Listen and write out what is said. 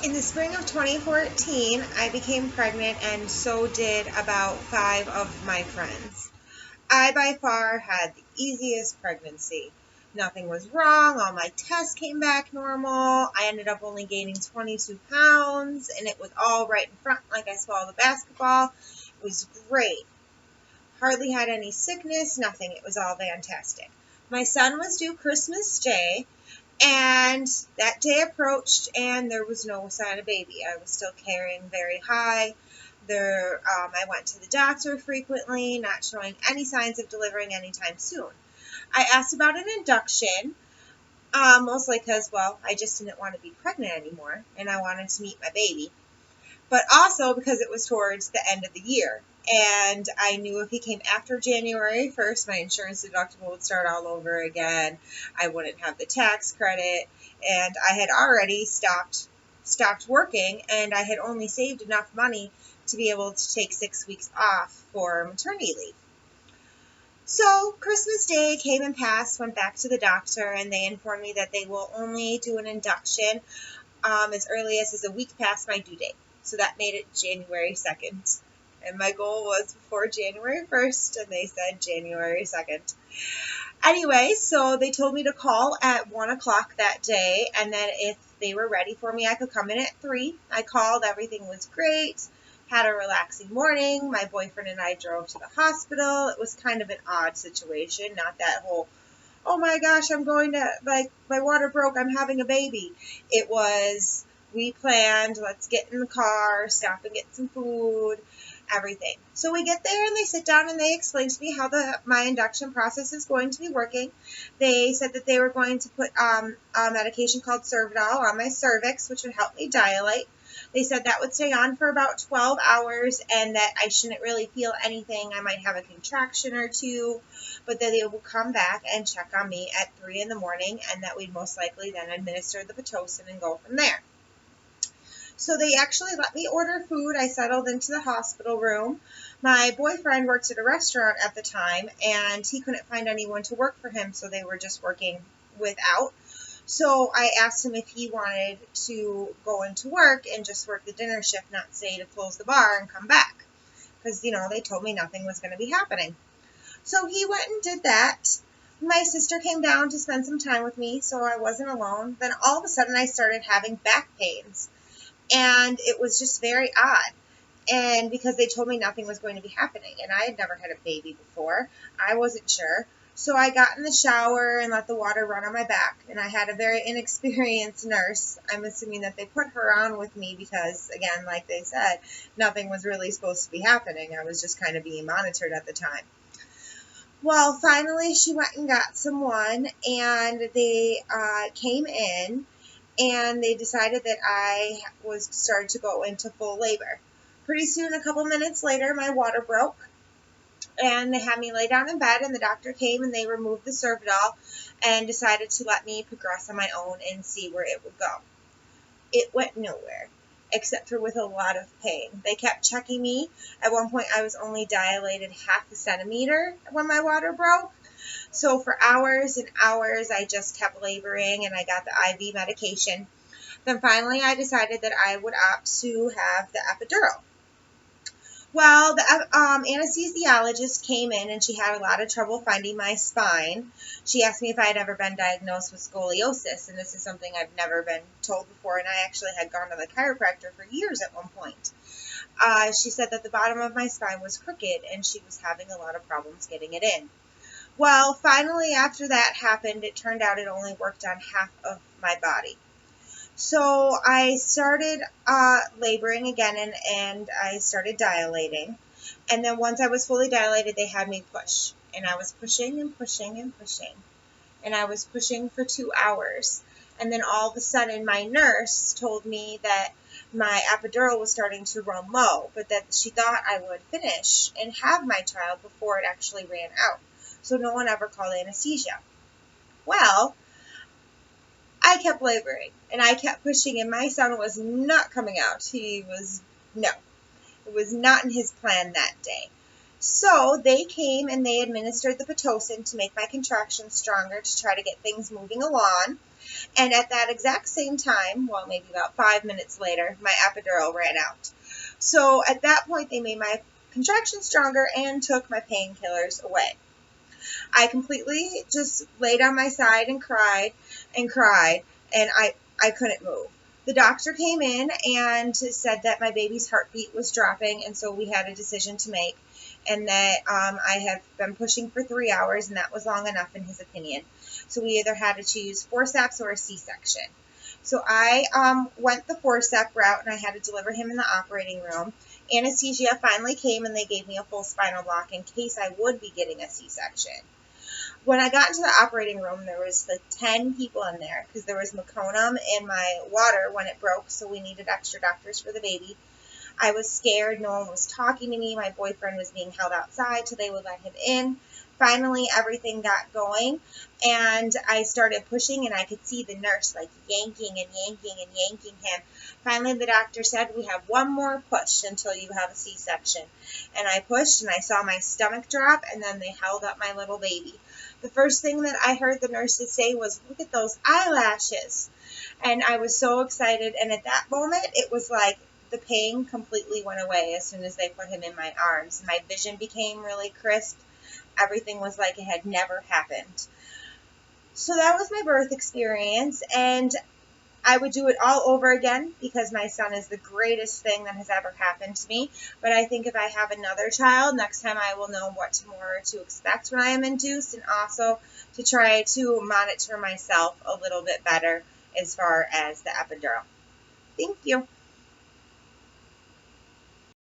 In the spring of 2014, I became pregnant, and so did about 5 of my friends. I by far had the easiest pregnancy. Nothing was wrong. All my tests came back normal. I ended up only gaining 22 pounds, and it was all right in front like I swallowed a basketball. It was great. Hardly had any sickness, nothing. It was all fantastic. My son was due Christmas Day, and that day approached, and there was no sign of baby. I was still carrying very high. I went to the doctor frequently, not showing any signs of delivering anytime soon. I asked about an induction, mostly because, well, I just didn't want to be pregnant anymore, and I wanted to meet my baby. But also because it was towards the end of the year. And I knew if he came after January 1st, my insurance deductible would start all over again. I wouldn't have the tax credit. And I had already stopped working, and I had only saved enough money to be able to take 6 weeks off for maternity leave. So Christmas Day came and passed, went back to the doctor, and they informed me that they will only do an induction as early as a week past my due date. So that made it January 2nd. And my goal was before January 1st, and they said January 2nd. Anyway, so they told me to call at 1 o'clock that day, and then if they were ready for me, I could come in at 3. I called, everything was great, had a relaxing morning. My boyfriend and I drove to the hospital. It was kind of an odd situation, not that whole, oh my gosh, I'm going to, like, my water broke, I'm having a baby. It was, we planned, let's get in the car, stop and get some food, everything. So we get there, and they sit down and they explain to me how my induction process is going to be working. They said that they were going to put a medication called Servidol on my cervix, which would help me dilate. They said that would stay on for about 12 hours and that I shouldn't really feel anything. I might have a contraction or two, but that they will come back and check on me at 3 in the morning, and that we'd most likely then administer the Pitocin and go from there. So they actually let me order food. I settled into the hospital room. My boyfriend worked at a restaurant at the time, and he couldn't find anyone to work for him, so they were just working without. So I asked him if he wanted to go into work and just work the dinner shift, not stay to close the bar and come back. Because, they told me nothing was going to be happening. So he went and did that. My sister came down to spend some time with me, so I wasn't alone. Then all of a sudden I started having back pains. And it was just very odd. And because they told me nothing was going to be happening, and I had never had a baby before, I wasn't sure. So I got in the shower and let the water run on my back, and I had a very inexperienced nurse. I'm assuming that they put her on with me because, again, like they said, nothing was really supposed to be happening. I was just kind of being monitored at the time. Well, finally she went and got someone, and they came in, and they decided that I was started to go into full labor. Pretty soon, a couple minutes later, my water broke, and they had me lay down in bed, and the doctor came, and they removed the Servidol and decided to let me progress on my own and see where it would go. It went nowhere, except for with a lot of pain. They kept checking me. At one point, I was only dilated half a centimeter when my water broke. So for hours and hours, I just kept laboring, and I got the IV medication. Then finally, I decided that I would opt to have the epidural. Well, the anesthesiologist came in, and she had a lot of trouble finding my spine. She asked me if I had ever been diagnosed with scoliosis, and this is something I've never been told before, and I actually had gone to the chiropractor for years at one point. She said that the bottom of my spine was crooked, and she was having a lot of problems getting it in. Well, finally, after that happened, it turned out it only worked on half of my body. So I started laboring again, and I started dilating. And then once I was fully dilated, they had me push. And I was pushing and pushing and pushing. And I was pushing for 2 hours. And then all of a sudden, my nurse told me that my epidural was starting to run low, but that she thought I would finish and have my child before it actually ran out. So no one ever called anesthesia. Well, I kept laboring, and I kept pushing, and my son was not coming out. It was not in his plan that day. So they came and they administered the Pitocin to make my contractions stronger to try to get things moving along. And at that exact same time, well, maybe about 5 minutes later, my epidural ran out. So at that point, they made my contractions stronger and took my painkillers away. I completely just laid on my side and cried and cried, and I couldn't move. The doctor came in and said that my baby's heartbeat was dropping, and so we had a decision to make, and that I have been pushing for 3 hours, and that was long enough in his opinion. So we either had to choose forceps or a C-section. So I went the forceps route, and I had to deliver him in the operating room. Anesthesia finally came, and they gave me a full spinal block in case I would be getting a C-section. When I got into the operating room, there was like 10 people in there because there was meconium in my water when it broke, so we needed extra doctors for the baby. I was scared. No one was talking to me. My boyfriend was being held outside till they would let him in. Finally, everything got going, and I started pushing, and I could see the nurse like yanking and yanking and yanking him. Finally, the doctor said, "We have one more push until you have a C-section." And I pushed, and I saw my stomach drop, and then they held up my little baby. The first thing that I heard the nurses say was, "Look at those eyelashes." And I was so excited, and at that moment, it was like the pain completely went away as soon as they put him in my arms. My vision became really crisp. Everything was like it had never happened. So that was my birth experience, and I would do it all over again because my son is the greatest thing that has ever happened to me. But I think if I have another child, next time I will know what more to expect when I am induced, and also to try to monitor myself a little bit better as far as the epidural. Thank you.